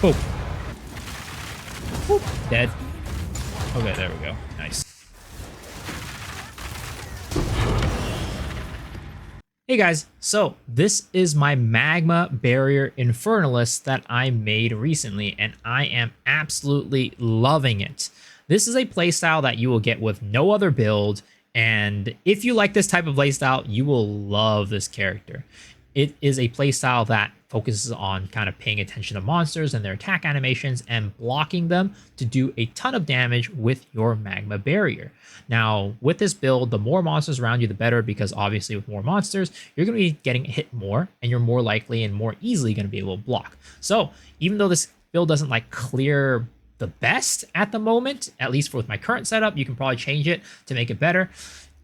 Boom. Boop. Dead. Okay, there we go. Nice. Hey guys, so this is my Magma Barrier Infernalist that I made recently, and I am absolutely loving it. This is a playstyle that you will get with no other build, and if you like this type of playstyle, you will love this character. It is a playstyle that focuses on kind of paying attention to monsters and their attack animations and blocking them to do a ton of damage with your Magma Barrier. Now, with this build, the more monsters around you, the better, because obviously with more monsters, you're going to be getting hit more, and you're more likely and more easily going to be able to block. So even though this build doesn't like clear the best at the moment, at least with my current setup, you can probably change it to make it better.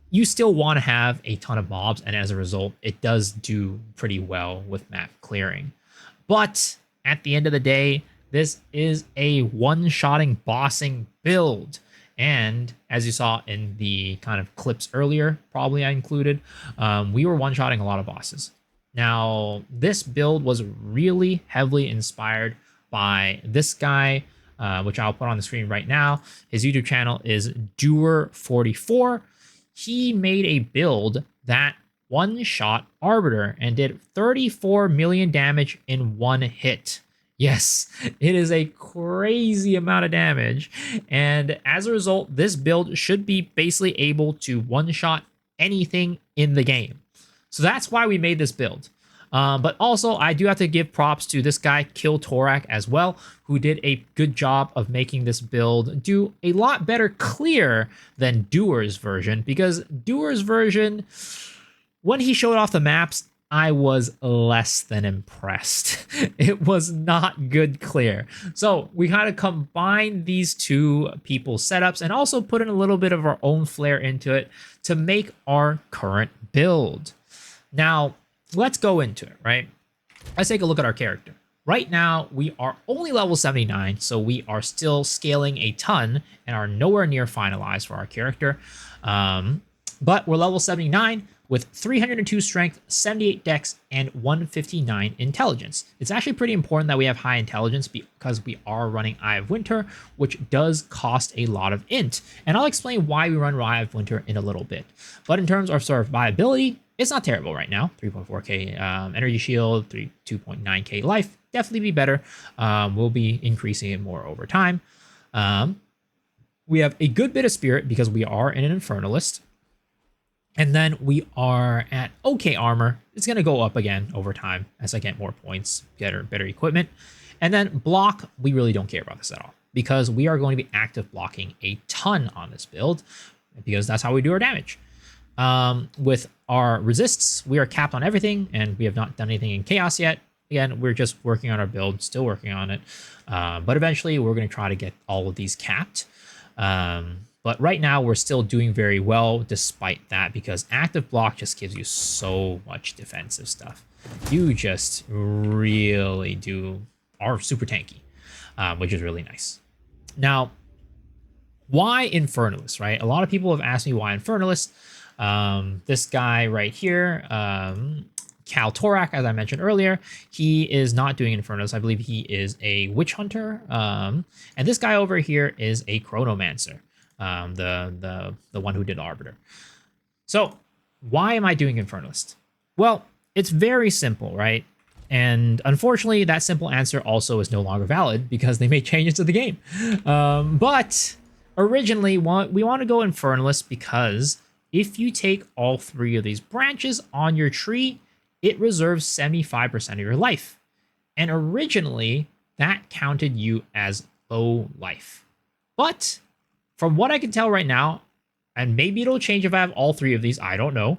You still want to have a ton of mobs, and as a result, it does do pretty well with map clearing. But at the end of the day, this is a one-shotting bossing build. And as you saw in the kind of clips earlier, probably I included, we were one-shotting a lot of bosses. Now, this build was really heavily inspired by this guy, which I'll put on the screen right now. His YouTube channel is Doer44. He made a build that one-shot Arbiter and did 34 million damage in one hit. Yes, it is a crazy amount of damage. And as a result, this build should be basically able to one-shot anything in the game. So that's why we made this build. But also, I do have to give props to this guy, Kill Torak, as well, who did a good job of making this build do a lot better clear than Doer's version, because Doer's version, when he showed off the maps, I was less than impressed. It was not good clear. So we kind of combined these two people's setups and also put in a little bit of our own flair into it to make our current build. Now, let's go into it, right? Let's take a look at our character. Right now, we are only level 79, so we are still scaling a ton and are nowhere near finalized for our character. But we're level 79 with 302 strength, 78 dex, and 159 intelligence. It's actually pretty important that we have high intelligence because we are running Eye of Winter, which does cost a lot of int. And I'll explain why we run Eye of Winter in a little bit. But in terms of survivability, it's not terrible right now. 3.4k energy shield, 2.9k life. Definitely be better. We'll be increasing it more over time. We have a good bit of spirit because we are in an Infernalist. And then we are at okay armor. It's going to go up again over time as I get more points, better equipment. And then block, we really don't care about this at all because we are going to be active blocking a ton on this build because that's how we do our damage. With our resists, we are capped on everything, and we have not done anything in chaos yet. Again, we're just working on our build, still working on it. But eventually, we're going to try to get all of these capped. But right now, we're still doing very well despite that, because active block just gives you so much defensive stuff. You just really are super tanky, which is really nice. Now, why Infernalist, right? A lot of people have asked me why Infernalist. This guy right here, Cal Torak, as I mentioned earlier, he is not doing Infernalist. I believe he is a witch hunter. And this guy over here is a chronomancer, the one who did Arbiter. So why am I doing Infernalist? Well, it's very simple, right? And unfortunately, that simple answer also is no longer valid because they made changes to the game. But originally, we want to go Infernalist because if you take all three of these branches on your tree, it reserves 75% of your life. And originally, that counted you as low life. But from what I can tell right now, and maybe it'll change if I have all three of these, I don't know.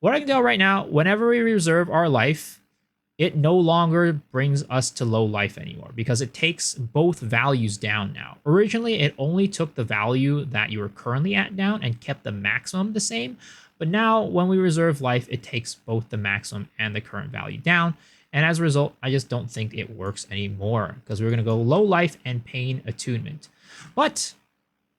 What I can tell right now, whenever we reserve our life, it no longer brings us to low life anymore because it takes both values down now. Originally, it only took the value that you were currently at down and kept the maximum the same. But now when we reserve life, it takes both the maximum and the current value down. And as a result, I just don't think it works anymore because we're going to go low life and pain attunement. But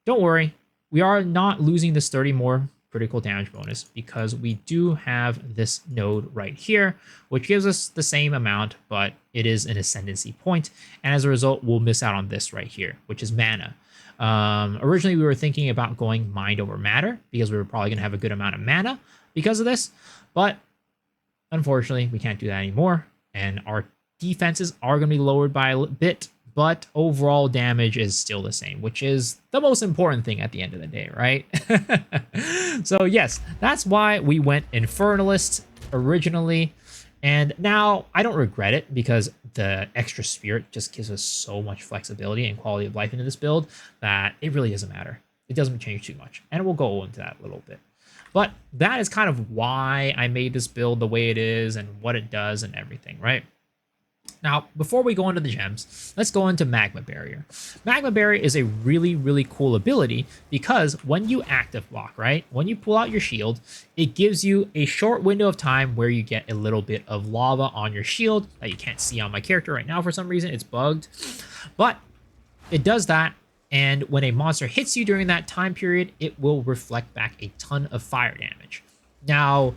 don't worry, we are not losing this 30 more critical damage bonus because we do have this node right here, which gives us the same amount, but it is an ascendancy point, and as a result, we'll miss out on this right here, which is mana. Originally, we were thinking about going mind over matter because we were probably going to have a good amount of mana because of this, but unfortunately, we can't do that anymore, and our defenses are going to be lowered by a bit, but overall damage is still the same, which is the most important thing at the end of the day, right? So yes, that's why we went Infernalist originally, and now I don't regret it because the extra spirit just gives us so much flexibility and quality of life into this build that it really doesn't matter. It doesn't change too much, and we'll go into that a little bit. But that is kind of why I made this build the way it is and what it does and everything, right? Now, before we go into the gems, let's go into Magma Barrier. Magma Barrier is a really, really cool ability because when you active block, right, when you pull out your shield, it gives you a short window of time where you get a little bit of lava on your shield that you can't see on my character right now for some reason. It's bugged, but it does that. And when a monster hits you during that time period, it will reflect back a ton of fire damage. Now,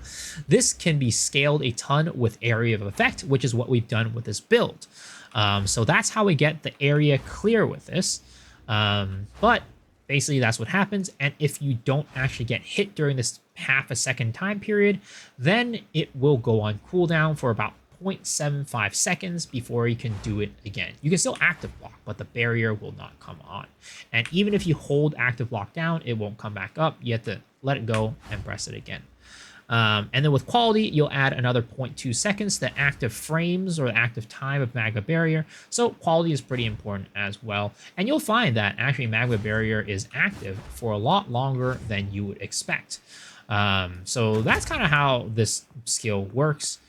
this can be scaled a ton with area of effect, which is what we've done with this build. So that's how we get the area clear with this. But basically, that's what happens. And if you don't actually get hit during this half a second time period, then it will go on cooldown for about 0.75 seconds before you can do it again. You can still active block, but the barrier will not come on. And even if you hold active block down, it won't come back up. You have to let it go and press it again. And then with quality, you'll add another 0.2 seconds to the active frames or the active time of Magma Barrier. So quality is pretty important as well. And you'll find that actually Magma Barrier is active for a lot longer than you would expect. So that's kind of how this skill works.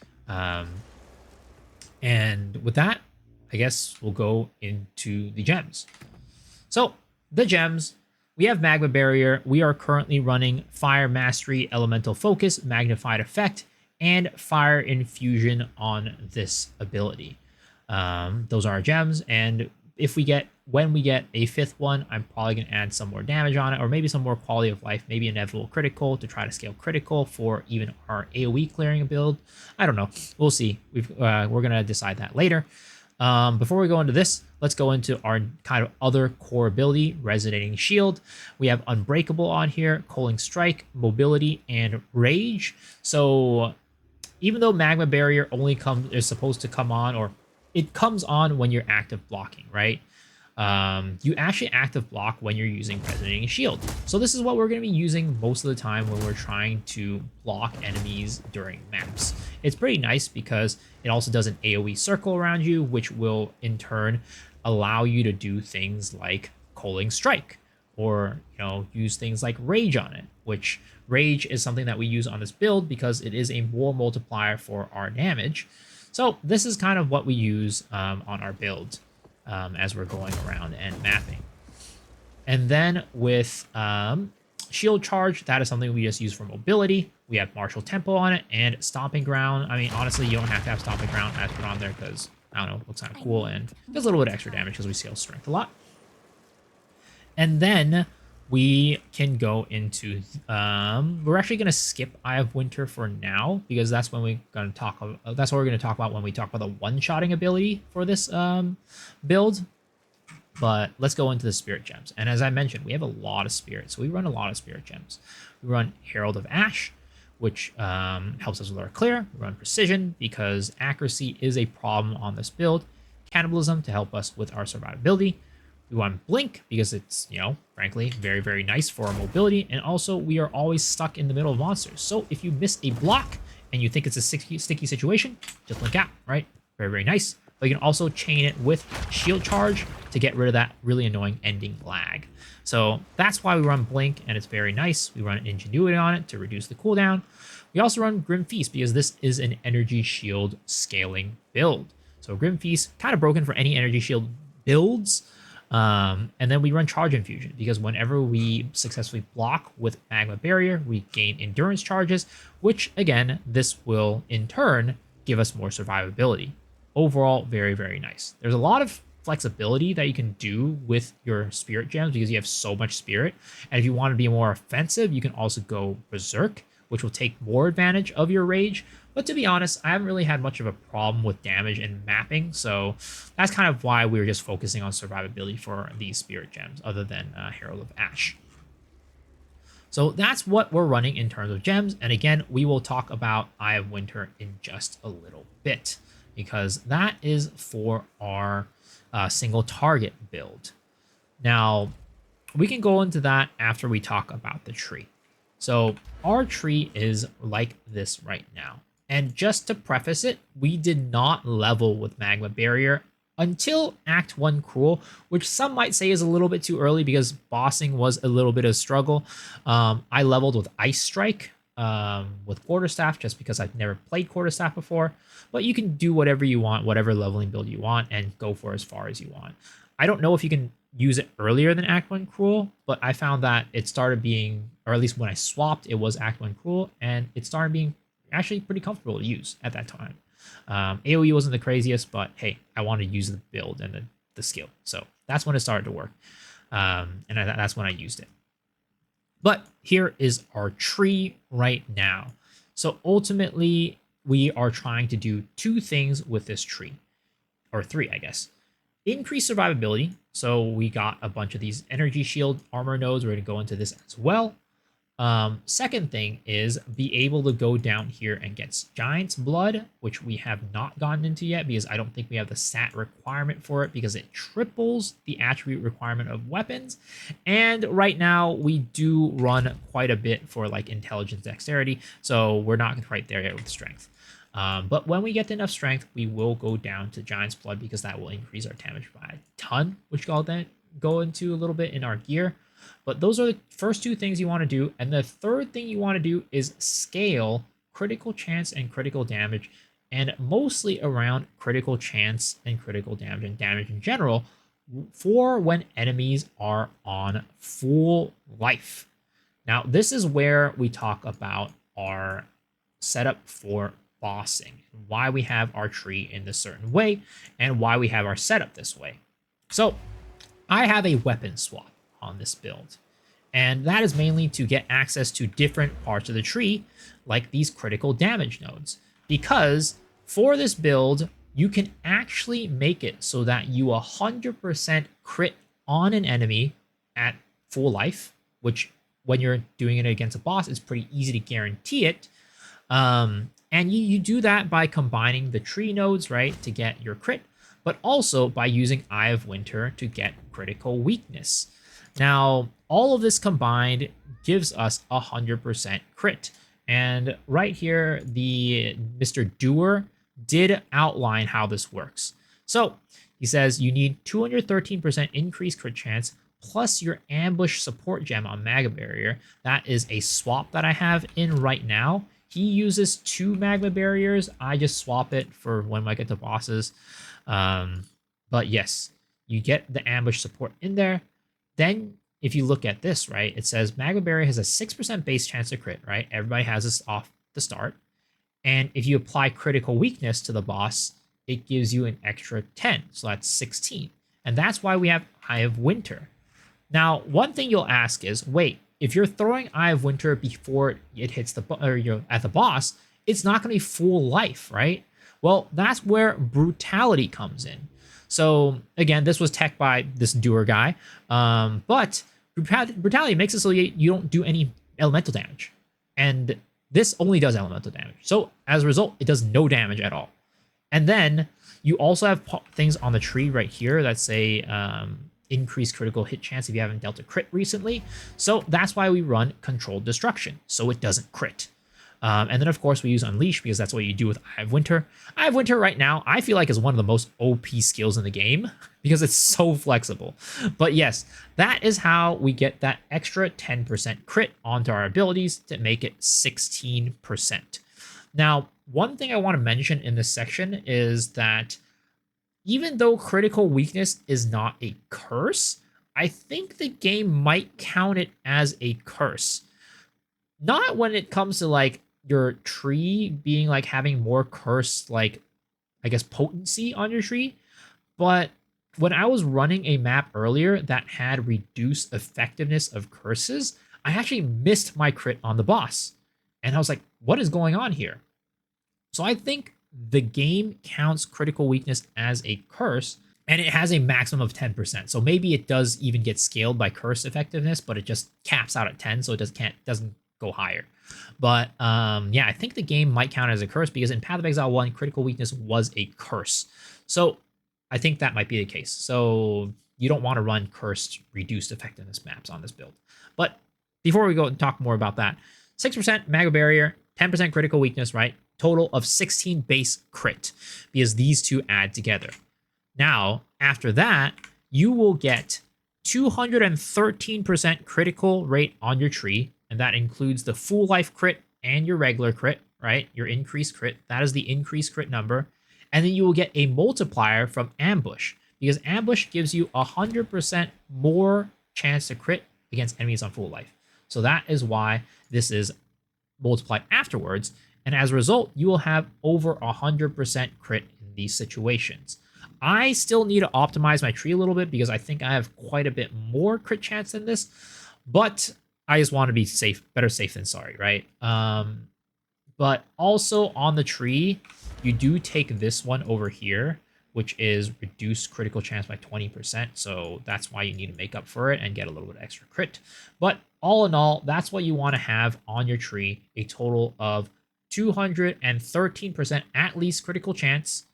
And with that, I guess we'll go into the gems. So the gems, we have Magma Barrier. We are currently running Fire Mastery, Elemental Focus, Magnified Effect, and Fire Infusion on this ability. Those are our gems, and when we get a fifth one, I'm probably going to add some more damage on it, or maybe some more quality of life, maybe inevitable critical to try to scale critical for even our AoE clearing build. I don't know. We'll see. We're going to decide that later. Before we go into this, let's go into our kind of other core ability, Resonating Shield. We have Unbreakable on here, Culling Strike, Mobility, and Rage. So even though Magma Barrier only is supposed to come on, or it comes on when you're active blocking, right? You actually active block when you're using Resonating Shield. So this is what we're going to be using most of the time when we're trying to block enemies during maps. It's pretty nice because it also does an AoE circle around you, which will in turn allow you to do things like Culling Strike, or use things like Rage on it, which Rage is something that we use on this build because it is a war multiplier for our damage. So this is kind of what we use on our build as we're going around and mapping. And then with Shield Charge, that is something we just use for mobility. We have Martial Tempo on it and Stomping Ground. I mean, honestly, you don't have to have Stomping Ground as put on there because, I don't know, it looks kind of cool and does a little bit of extra damage because we scale Strength a lot. And then we can go into, we're actually going to skip Eye of Winter for now because that's when we're going to talk, that's what we're going to talk about when we talk about the one-shotting ability for this build. But let's go into the Spirit Gems. And as I mentioned, we have a lot of spirits. So we run a lot of Spirit Gems. We run Herald of Ash, which helps us with our clear. We run Precision because accuracy is a problem on this build. Cannibalism to help us with our survivability. We want Blink because it's, frankly, very, very nice for our mobility. And also, we are always stuck in the middle of monsters. So if you miss a block and you think it's a sticky situation, just blink out, right? Very, very nice. But you can also chain it with Shield Charge to get rid of that really annoying ending lag. So that's why we run Blink, and it's very nice. We run Ingenuity on it to reduce the cooldown. We also run Grim Feast because this is an energy shield scaling build. So Grim Feast, kind of broken for any energy shield builds. And then we run Charge Infusion because whenever we successfully block with Magma Barrier, we gain endurance charges, which again, this will in turn give us more survivability. Overall, very, very nice. There's a lot of flexibility that you can do with your spirit gems because you have so much spirit. And if you want to be more offensive, you can also go berserk, which will take more advantage of your rage. But to be honest, I haven't really had much of a problem with damage and mapping, so that's kind of why we were just focusing on survivability for these spirit gems, other than Herald of Ash. So that's what we're running in terms of gems. And again, we will talk about Eye of Winter in just a little bit, because that is for our single target build. Now, we can go into that after we talk about the tree. So our tree is like this right now. And just to preface it, we did not level with Magma Barrier until Act 1 Cruel, which some might say is a little bit too early because bossing was a little bit of a struggle. I leveled with Ice Strike with Quarterstaff just because I've never played Quarterstaff before. But you can do whatever you want, whatever leveling build you want, and go for as far as you want. I don't know if you can use it earlier than Act 1 Cruel, but I found that it started being, or at least when I swapped, it was Act 1 Cruel, and it started being actually pretty comfortable to use at that time. AoE wasn't the craziest, but hey, I wanted to use the build and the skill. So that's when it started to work. That's when I used it. But here is our tree right now. So ultimately, we are trying to do two things with this tree, or three, I guess. Increase survivability. So we got a bunch of these energy shield armor nodes. We're going to go into this as well. Second thing is be able to go down here and get Giant's Blood, which we have not gotten into yet because I don't think we have the stat requirement for it because it triples the attribute requirement of weapons. And right now we do run quite a bit for like intelligence, dexterity, so we're not quite there yet with strength. But when we get to enough strength, we will go down to Giant's Blood because that will increase our damage by a ton, which I'll then go into a little bit in our gear. But those are the first two things you want to do. And the third thing you want to do is scale critical chance and critical damage, and mostly around critical chance and critical damage and damage in general for when enemies are on full life. Now, this is where we talk about our setup for bossing, why we have our tree in this certain way, and why we have our setup this way. So I have a weapon swap on this build, and that is mainly to get access to different parts of the tree, like these critical damage nodes, because for this build you can actually make it so that you 100% crit on an enemy at full life, which when you're doing it against a boss is pretty easy to guarantee it. And you do that by combining the tree nodes, right, to get your crit, but also by using Eye of Winter to get critical weakness. Now, all of this combined gives us 100% crit. And right here, the Mr. Doer did outline how this works. So he says you need 213% increased crit chance plus your ambush support gem on Magma Barrier. That is a swap that I have in right now. He uses 2 Magma Barriers. I just swap it for when I get to bosses. But yes, you get the ambush support in there. Then if you look at this, right, it says Magma Barrier has a 6% base chance to crit, right? Everybody has this off the start. And if you apply critical weakness to the boss, it gives you an extra 10. So that's 16. And that's why we have Eye of Winter. Now, one thing you'll ask is, wait, if you're throwing Eye of Winter before it hits the at the boss, it's not going to be full life, right? Well, that's where brutality comes in. So again, this was tech by this doer guy, but brutality makes it so you don't do any elemental damage, and this only does elemental damage. So as a result, it does no damage at all. And then you also have things on the tree right here that say increased critical hit chance if you haven't dealt a crit recently. So that's why we run Controlled Destruction, so it doesn't crit. And then, of course, we use Unleash because that's what you do with Eye of Winter. Eye of Winter right now, I feel like is one of the most OP skills in the game because it's so flexible. But yes, that is how we get that extra 10% crit onto our abilities to make it 16%. Now, one thing I want to mention in this section is that even though critical weakness is not a curse, I think the game might count it as a curse. Not when it comes to like your tree being like having more curse, like I guess potency on your tree, but when I was running a map earlier that had reduced effectiveness of curses, I actually missed my crit on the boss. And I was like, what is going on here? So I think the game counts critical weakness as a curse, and it has a maximum of 10%. So maybe it does even get scaled by curse effectiveness, but it just caps out at 10, so it doesn't go higher. But yeah, I think the game might count as a curse because in Path of Exile 1, critical weakness was a curse. So I think that might be the case. So you don't want to run cursed reduced effectiveness maps on this build. But before we go and talk more about that, 6% Magma Barrier, 10% critical weakness, right? Total of 16 base crit because these two add together. Now, after that, you will get 213% critical rate on your tree, and that includes the full life crit and your regular crit, right? Your increased crit. That is the increased crit number. And then you will get a multiplier from ambush because ambush gives you 100% more chance to crit against enemies on full life. So that is why this is multiplied afterwards. And as a result, you will have over 100% crit in these situations. I still need to optimize my tree a little bit because I think I have quite a bit more crit chance than this, but I just want to be safe, better safe than sorry, right? But also on the tree, you do take this one over here, which is reduced critical chance by 20%. So that's why you need to make up for it and get a little bit extra crit. But all in all, that's what you want to have on your tree, a total of 213% at least critical chance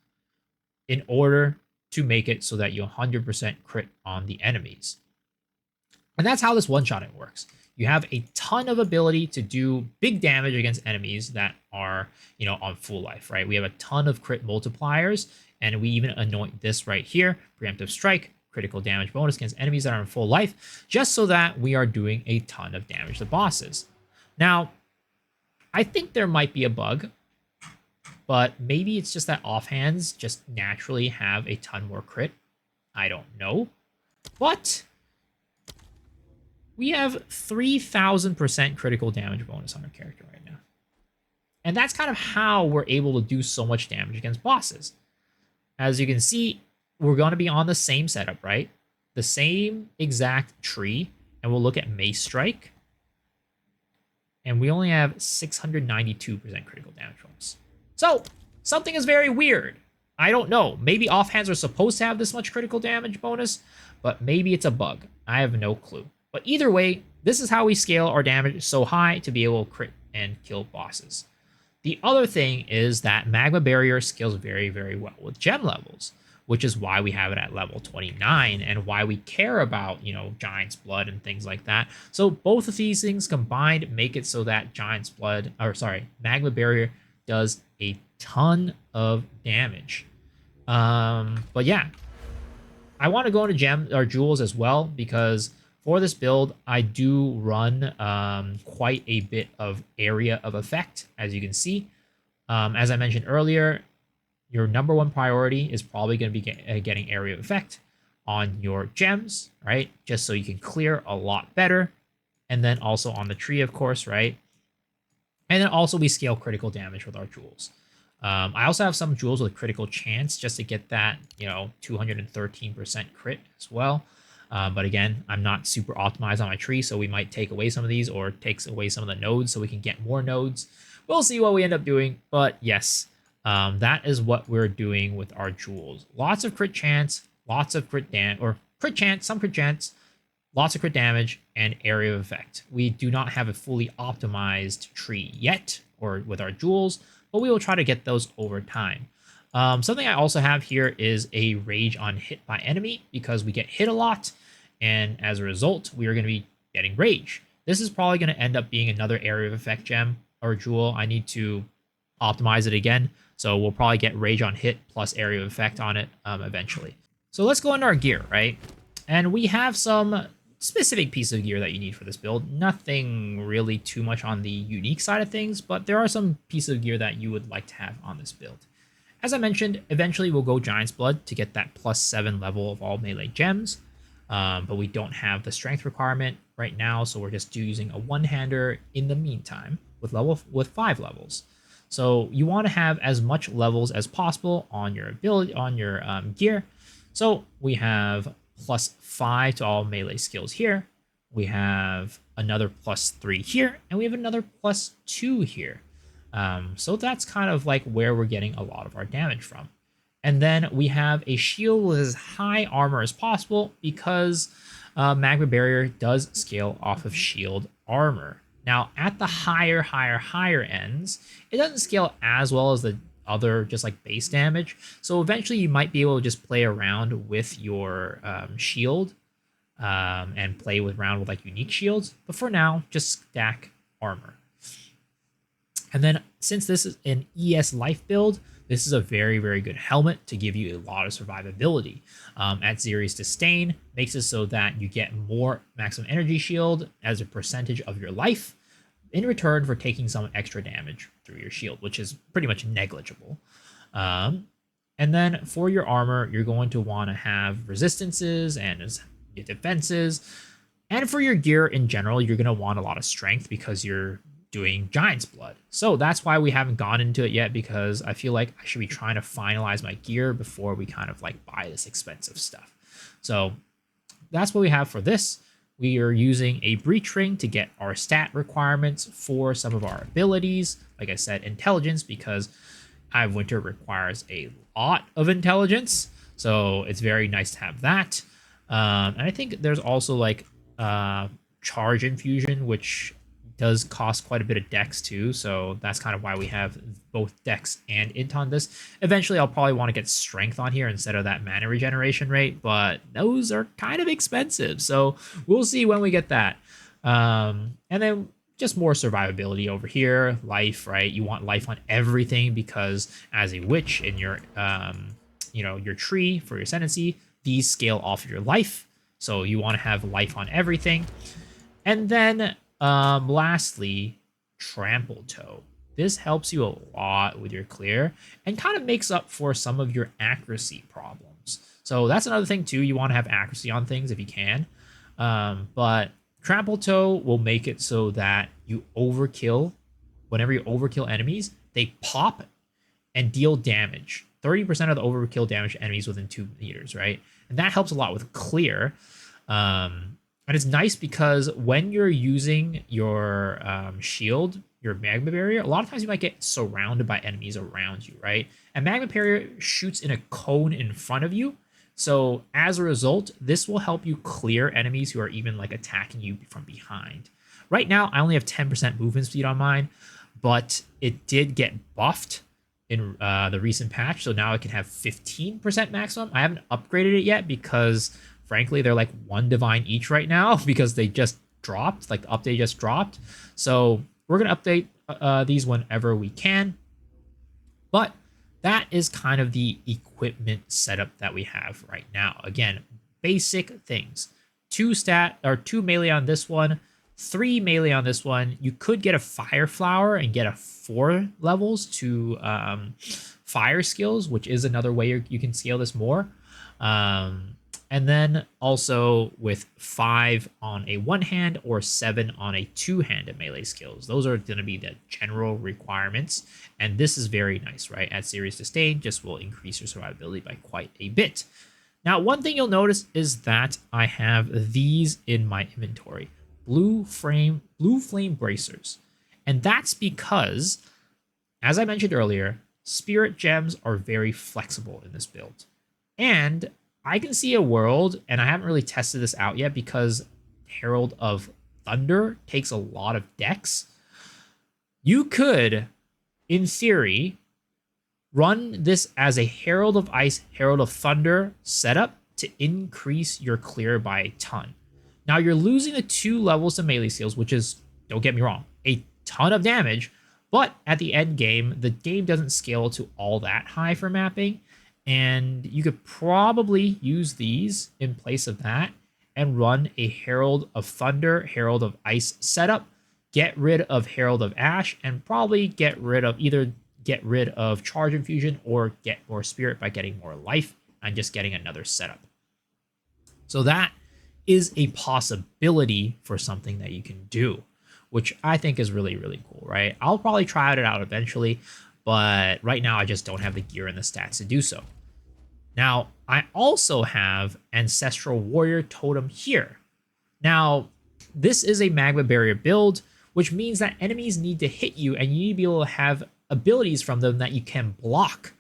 in order to make it so that you 100% crit on the enemies. And that's how this one-shotting works. You have a ton of ability to do big damage against enemies that are, on full life, right? We have a ton of crit multipliers, and we even anoint this right here, preemptive strike, critical damage bonus against enemies that are in full life, just so that we are doing a ton of damage to bosses. Now, I think there might be a bug, but maybe it's just that offhands just naturally have a ton more crit. I don't know. But we have 3,000% critical damage bonus on our character right now. And that's kind of how we're able to do so much damage against bosses. As you can see, we're going to be on the same setup, right? The same exact tree. And we'll look at Mace Strike. And we only have 692% critical damage bonus. So, something is very weird. I don't know. Maybe offhands are supposed to have this much critical damage bonus, but maybe it's a bug. I have no clue. But either way, this is how we scale our damage so high to be able to crit and kill bosses. The other thing is that Magma Barrier scales very, very well with gem levels, which is why we have it at level 29 and why we care about, Giant's Blood and things like that. So both of these things combined make it so that Magma Barrier does a ton of damage. But yeah, I want to go into gem or jewels as well because for this build, I do run quite a bit of area of effect, as you can see. As I mentioned earlier, your number one priority is probably going to be getting area of effect on your gems, right? Just so you can clear a lot better. And then also on the tree, of course, right? And then also we scale critical damage with our jewels. I also have some jewels with critical chance just to get that, 213% crit as well. But again, I'm not super optimized on my tree, so we might take away some of these or takes away some of the nodes so we can get more nodes. We'll see what we end up doing. But yes, that is what we're doing with our jewels. Lots of crit chance, lots of crit damage, or crit chance, some crit chance, lots of crit damage, and area of effect. We do not have a fully optimized tree yet, or with our jewels, but we will try to get those over time. Something I also have here is a rage on hit by enemy because we get hit a lot, and as a result, we are going to be getting rage. This is probably going to end up being another area of effect gem or jewel. I need to optimize it again, so we'll probably get rage on hit plus area of effect on it eventually. So let's go into our gear, right? And we have some specific piece of gear that you need for this build. Nothing really too much on the unique side of things, but there are some pieces of gear that you would like to have on this build. As I mentioned, eventually we'll go Giant's Blood to get that +7 level of all melee gems, but we don't have the strength requirement right now, so we're just using a one-hander in the meantime with 5 levels. So you want to have as much levels as possible on your ability, on your gear, So we have +5 to all melee skills here. We have another +3 here, and we have another +2 here. So that's kind of like where we're getting a lot of our damage from. And then we have a shield with as high armor as possible because Magma Barrier does scale off of shield armor. Now, at the higher ends, it doesn't scale as well as the other just like base damage. So eventually you might be able to just play around with your shield and play around with like unique shields. But for now, just stack armor. And then since this is an ES life build, this is a very, very good helmet to give you a lot of survivability. At Zeri's Disdain, makes it so that you get more maximum energy shield as a percentage of your life in return for taking some extra damage through your shield, which is pretty much negligible. And then for your armor, you're going to want to have resistances and your defenses. And for your gear in general, you're going to want a lot of strength because you're doing Giant's Blood. So that's why we haven't gone into it yet, because I feel like I should be trying to finalize my gear before we kind of like buy this expensive stuff. So that's what we have for this. We are using a breach ring to get our stat requirements for some of our abilities. Like I said, intelligence, because Eye of Winter requires a lot of intelligence. So it's very nice to have that. And I think there's also like charge infusion, which does cost quite a bit of dex too, so that's kind of why we have both dex and int on this. Eventually I'll probably want to get strength on here instead of that mana regeneration rate, but those are kind of expensive, so we'll see when we get that. And then just more survivability over here. Life, right? You want life on everything, because as a witch in your your tree for your ascendancy, these scale off of your life, so you want to have life on everything. And then lastly, Trample Toe. This helps you a lot with your clear and kind of makes up for some of your accuracy problems. So that's another thing too. You want to have accuracy on things if you can. But Trample Toe will make it so that you overkill. Whenever you overkill enemies, they pop and deal damage. 30% of the overkill damage to enemies within 2 meters, right? And that helps a lot with clear. And it's nice because when you're using your shield, your Magma Barrier, a lot of times you might get surrounded by enemies around you, right? And Magma Barrier shoots in a cone in front of you. So as a result, this will help you clear enemies who are even like attacking you from behind. Right now, I only have 10% movement speed on mine, but it did get buffed in the recent patch. So now I can have 15% maximum. I haven't upgraded it yet because frankly, they're like 1 divine each right now because they just dropped, like the update just dropped. So we're going to update these whenever we can. But that is kind of the equipment setup that we have right now. Again, basic things. 2 melee on this one, 3 melee on this one. You could get a fire flower and get a 4 levels to fire skills, which is another way you can scale this more. And then also with 5 on a 1-hand or 7 on a 2-handed melee skills. Those are going to be the general requirements. And this is very nice, right? At Zeri's Disdain, just will increase your survivability by quite a bit. Now, one thing you'll notice is that I have these in my inventory. Blue flame bracers. And that's because, as I mentioned earlier, spirit gems are very flexible in this build. And I can see a world, and I haven't really tested this out yet because Herald of Thunder takes a lot of dex. You could, in theory, run this as a Herald of Ice, Herald of Thunder setup to increase your clear by a ton. Now, you're losing the 2 levels to melee skills, which is, don't get me wrong, a ton of damage, but at the end game, the game doesn't scale to all that high for mapping. And you could probably use these in place of that and run a Herald of Thunder, Herald of Ice setup, get rid of Herald of Ash, and probably get rid of Charge Infusion or get more Spirit by getting more life and just getting another setup. So that is a possibility for something that you can do, which I think is really, really cool, right? I'll probably try it out eventually, but right now I just don't have the gear and the stats to do so. Now, I also have Ancestral Warrior Totem here. Now, this is a Magma Barrier build, which means that enemies need to hit you and you need to be able to have abilities from them that you can block.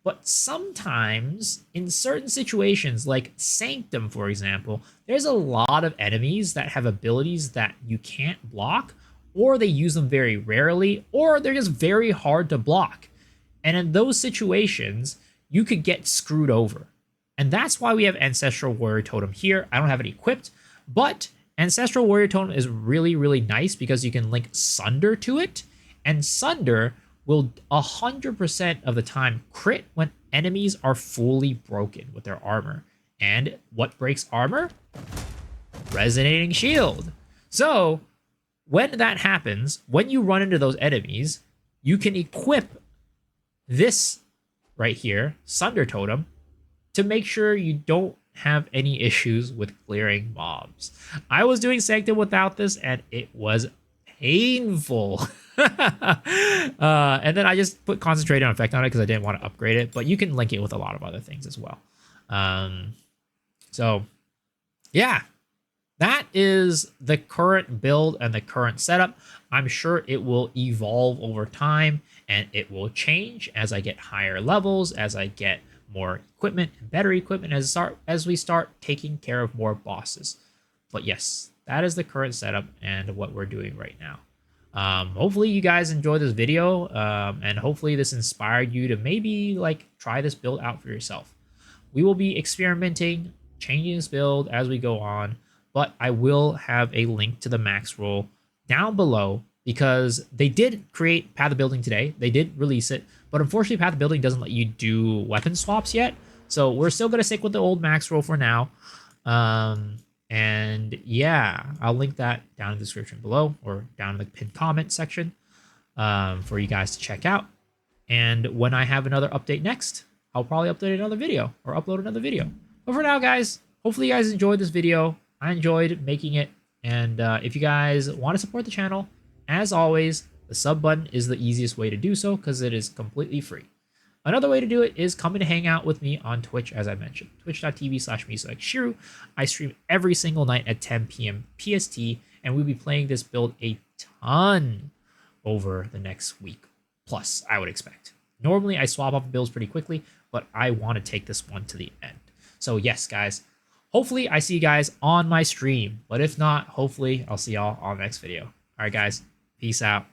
But sometimes, in certain situations, like Sanctum, for example, there's a lot of enemies that have abilities that you can't block, or they use them very rarely, or they're just very hard to block. And in those situations, you could get screwed over. And that's why we have Ancestral Warrior Totem here. I don't have it equipped, but Ancestral Warrior Totem is really, really nice because you can link Sunder to it. And Sunder will 100% of the time crit when enemies are fully broken with their armor. And what breaks armor? Resonating Shield. So when that happens, when you run into those enemies, you can equip this right here, Sunder Totem, to make sure you don't have any issues with clearing mobs. I was doing Sanctum without this, and it was painful. And then I just put Concentrated Effect on it because I didn't want to upgrade it, but you can link it with a lot of other things as well. So, yeah, that is the current build and the current setup. I'm sure it will evolve over time, and it will change as I get higher levels, as I get more equipment and better equipment, as we start taking care of more bosses. But yes, that is the current setup and what we're doing right now. Hopefully you guys enjoyed this video, and hopefully this inspired you to maybe like try this build out for yourself. We will be experimenting, changing this build as we go on, but I will have a link to the max roll down below because they did create Path of Building today. They did release it, but unfortunately Path of Building doesn't let you do weapon swaps yet. So we're still going to stick with the old max roll for now. And yeah, I'll link that down in the description below or down in the pinned comment section for you guys to check out. And when I have another update next, I'll probably update another video or upload another video. But for now, guys, hopefully you guys enjoyed this video. I enjoyed making it. And if you guys want to support the channel, as always, the sub button is the easiest way to do so because it is completely free. Another way to do it is coming to hang out with me on Twitch, as I mentioned. Twitch.tv/MesoXShiru. I stream every single night at 10 p.m. PST, and we'll be playing this build a ton over the next week. Plus, I would expect. Normally, I swap up builds pretty quickly, but I want to take this one to the end. So yes, guys, hopefully I see you guys on my stream. But if not, hopefully I'll see y'all on the next video. All right, guys, peace out.